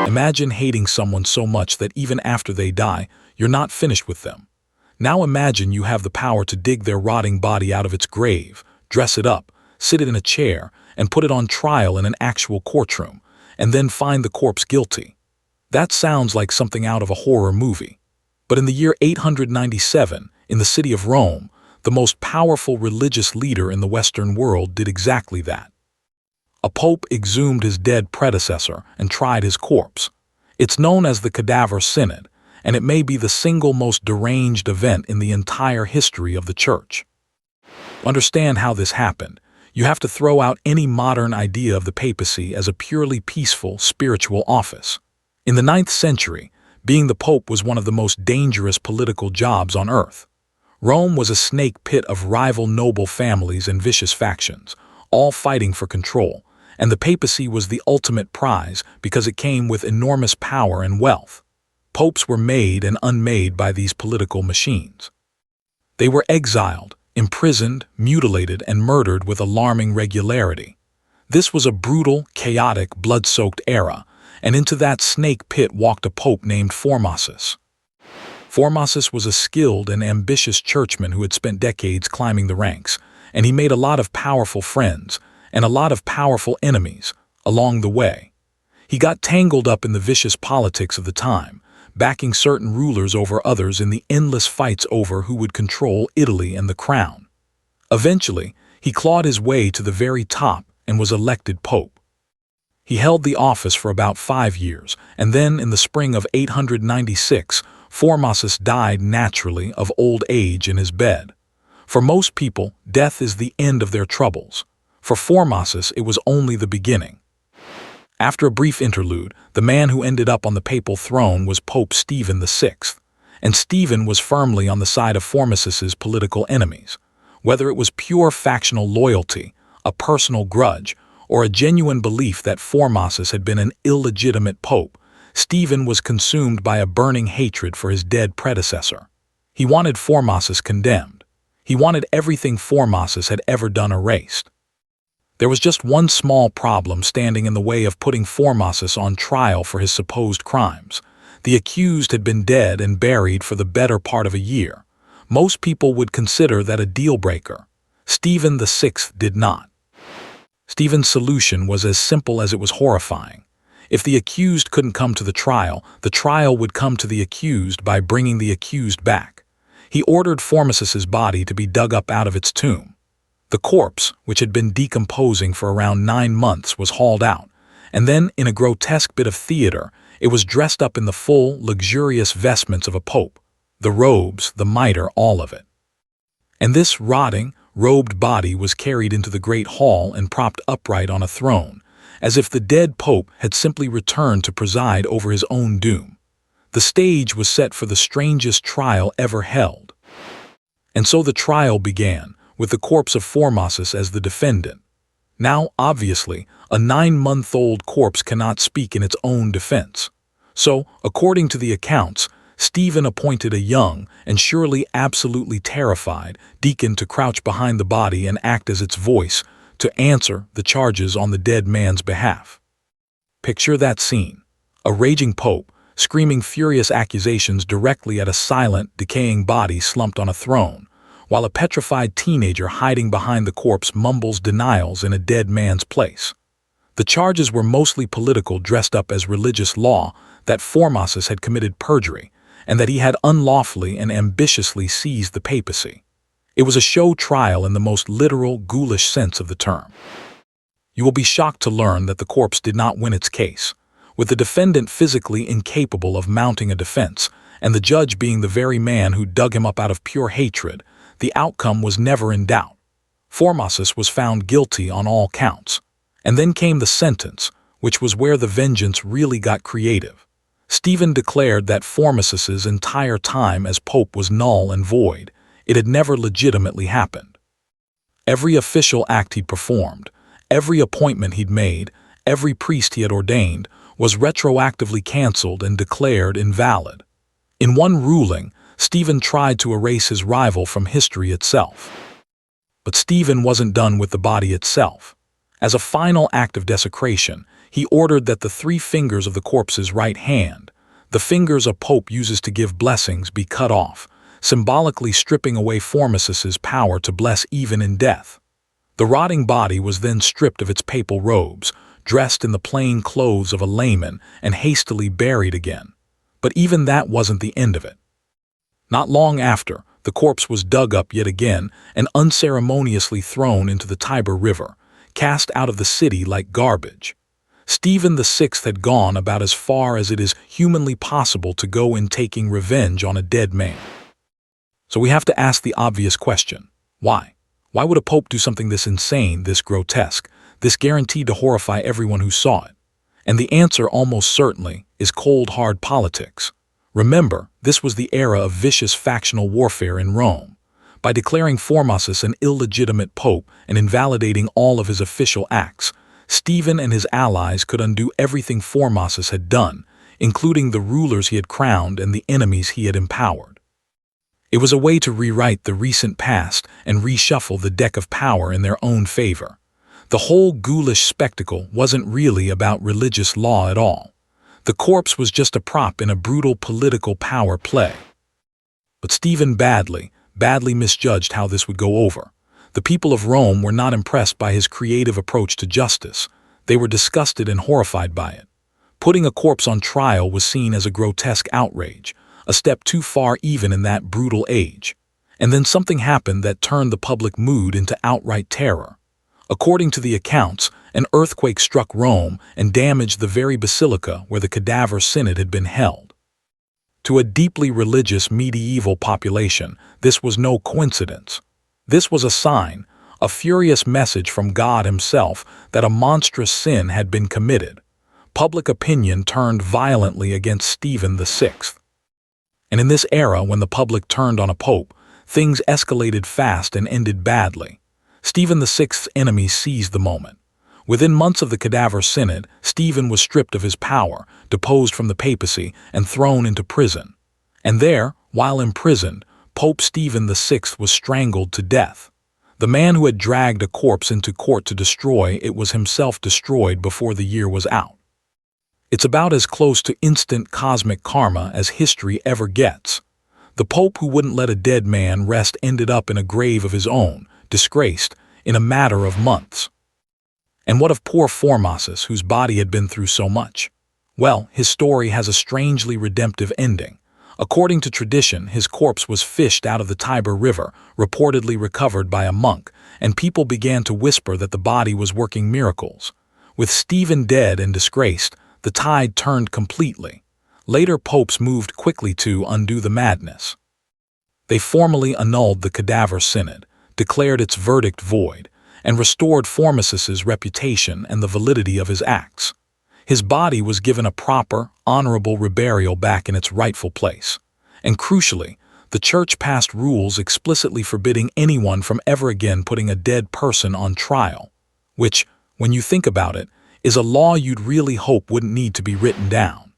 Imagine hating someone so much that even after they die, you're not finished with them. Now imagine you have the power to dig their rotting body out of its grave, dress it up, sit it in a chair, and put it on trial in an actual courtroom, and then find the corpse guilty. That sounds like something out of a horror movie. But in the year 897, in the city of Rome, the most powerful religious leader in the Western world did exactly that. A pope exhumed his dead predecessor and tried his corpse. It's known as the Cadaver Synod, and it may be the single most deranged event in the entire history of the Church. To understand how this happened, you have to throw out any modern idea of the papacy as a purely peaceful, spiritual office. In the 9th century, being the pope was one of the most dangerous political jobs on earth. Rome was a snake pit of rival noble families and vicious factions, all fighting for control, and the papacy was the ultimate prize because it came with enormous power and wealth. Popes were made and unmade by these political machines. They were exiled, imprisoned, mutilated, and murdered with alarming regularity. This was a brutal, chaotic, blood-soaked era, and into that snake pit walked a pope named Formosus. Formosus was a skilled and ambitious churchman who had spent decades climbing the ranks, and he made a lot of powerful friends and a lot of powerful enemies along the way. He got tangled up in the vicious politics of the time, backing certain rulers over others in the endless fights over who would control Italy and the crown. Eventually, he clawed his way to the very top and was elected pope. He held the office for about 5 years, and then in the spring of 896, Formosus died naturally of old age in his bed. For most people, death is the end of their troubles. For Formosus, it was only the beginning. After a brief interlude, the man who ended up on the papal throne was Pope Stephen VI, and Stephen was firmly on the side of Formosus's political enemies. Whether it was pure factional loyalty, a personal grudge, or a genuine belief that Formosus had been an illegitimate pope, Stephen was consumed by a burning hatred for his dead predecessor. He wanted Formosus condemned. He wanted everything Formosus had ever done erased. There was just one small problem standing in the way of putting Formosus on trial for his supposed crimes. The accused had been dead and buried for the better part of a year. Most people would consider that a deal-breaker. Stephen VI did not. Stephen's solution was as simple as it was horrifying. If the accused couldn't come to the trial would come to the accused by bringing the accused back. He ordered Formosus's body to be dug up out of its tomb. The corpse, which had been decomposing for around 9 months, was hauled out, and then, in a grotesque bit of theater, it was dressed up in the full, luxurious vestments of a pope, the robes, the mitre, all of it. And this rotting, robed body was carried into the great hall and propped upright on a throne, as if the dead pope had simply returned to preside over his own doom. The stage was set for the strangest trial ever held. And so the trial began, with the corpse of Formosus as the defendant. Now, obviously, a 9-month-old corpse cannot speak in its own defense. So, according to the accounts, Stephen appointed a young, and surely absolutely terrified, deacon to crouch behind the body and act as its voice, to answer the charges on the dead man's behalf. Picture that scene. A raging pope, screaming furious accusations directly at a silent, decaying body slumped on a throne, while a petrified teenager hiding behind the corpse mumbles denials in a dead man's place. The charges were mostly political, dressed up as religious law, that Formosus had committed perjury, and that he had unlawfully and ambitiously seized the papacy. It was a show trial in the most literal, ghoulish sense of the term. You will be shocked to learn that the corpse did not win its case, with the defendant physically incapable of mounting a defense, and the judge being the very man who dug him up out of pure hatred. The outcome was never in doubt. Formosus was found guilty on all counts. And then came the sentence, which was where the vengeance really got creative. Stephen declared that Formosus's entire time as pope was null and void. It had never legitimately happened. Every official act he'd performed, every appointment he'd made, every priest he had ordained, was retroactively cancelled and declared invalid. In one ruling, Stephen tried to erase his rival from history itself. But Stephen wasn't done with the body itself. As a final act of desecration, he ordered that the 3 fingers of the corpse's right hand, the fingers a pope uses to give blessings, be cut off, symbolically stripping away Formosus's power to bless even in death. The rotting body was then stripped of its papal robes, dressed in the plain clothes of a layman, and hastily buried again. But even that wasn't the end of it. Not long after, the corpse was dug up yet again and unceremoniously thrown into the Tiber River, cast out of the city like garbage. Stephen VI had gone about as far as it is humanly possible to go in taking revenge on a dead man. So we have to ask the obvious question: why? Why would a pope do something this insane, this grotesque, this guaranteed to horrify everyone who saw it? And the answer almost certainly is cold hard politics. Remember, this was the era of vicious factional warfare in Rome. By declaring Formosus an illegitimate pope and invalidating all of his official acts, Stephen and his allies could undo everything Formosus had done, including the rulers he had crowned and the enemies he had empowered. It was a way to rewrite the recent past and reshuffle the deck of power in their own favor. The whole ghoulish spectacle wasn't really about religious law at all. The corpse was just a prop in a brutal political power play. But Stephen badly misjudged how this would go over. The people of Rome were not impressed by his creative approach to justice. They were disgusted and horrified by it. Putting a corpse on trial was seen as a grotesque outrage, a step too far even in that brutal age. And then something happened that turned the public mood into outright terror. According to the accounts, an earthquake struck Rome and damaged the very basilica where the Cadaver Synod had been held. To a deeply religious medieval population, this was no coincidence. This was a sign, a furious message from God himself that a monstrous sin had been committed. Public opinion turned violently against Stephen VI. And in this era, when the public turned on a pope, things escalated fast and ended badly. Stephen VI's enemies seized the moment. Within months of the Cadaver Synod, Stephen was stripped of his power, deposed from the papacy, and thrown into prison. And there, while imprisoned, Pope Stephen VI was strangled to death. The man who had dragged a corpse into court to destroy it was himself destroyed before the year was out. It's about as close to instant cosmic karma as history ever gets. The pope who wouldn't let a dead man rest ended up in a grave of his own, disgraced, in a matter of months. And what of poor Formosus, whose body had been through so much? Well, his story has a strangely redemptive ending. According to tradition, his corpse was fished out of the Tiber River, reportedly recovered by a monk, and people began to whisper that the body was working miracles. With Stephen dead and disgraced, the tide turned completely. Later popes moved quickly to undo the madness. They formally annulled the Cadaver Synod, declared its verdict void, and restored Formosus's reputation and the validity of his acts. His body was given a proper, honorable reburial back in its rightful place. And crucially, the church passed rules explicitly forbidding anyone from ever again putting a dead person on trial, which, when you think about it, is a law you'd really hope wouldn't need to be written down.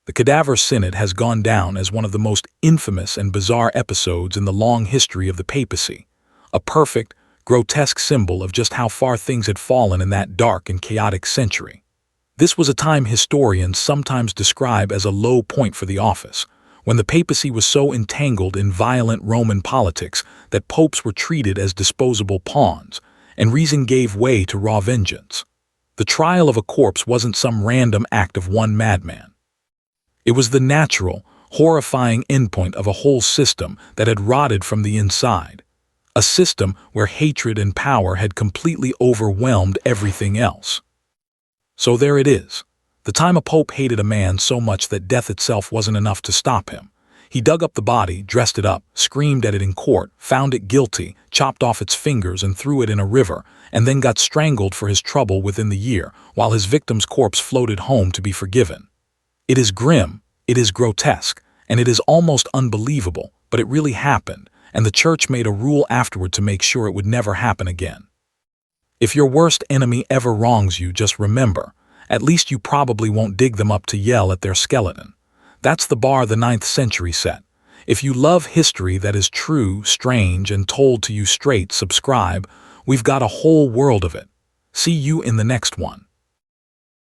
The Cadaver Synod has gone down as one of the most infamous and bizarre episodes in the long history of the papacy, a perfect, grotesque symbol of just how far things had fallen in that dark and chaotic century. This was a time historians sometimes describe as a low point for the office, when the papacy was so entangled in violent Roman politics that popes were treated as disposable pawns, and reason gave way to raw vengeance. The trial of a corpse wasn't some random act of one madman. It was the natural, horrifying endpoint of a whole system that had rotted from the inside, a system where hatred and power had completely overwhelmed everything else. So there it is, the time a pope hated a man so much that death itself wasn't enough to stop him. He dug up the body, dressed it up, screamed at it in court, found it guilty, chopped off its fingers and threw it in a river, and then got strangled for his trouble within the year, while his victim's corpse floated home to be forgiven. It is grim, it is grotesque, and it is almost unbelievable, but it really happened, and the church made a rule afterward to make sure it would never happen again. If your worst enemy ever wrongs you, just remember, at least you probably won't dig them up to yell at their skeleton. That's the bar the 9th century set. If you love history that is true, strange, and told to you straight, subscribe. We've got a whole world of it. See you in the next one.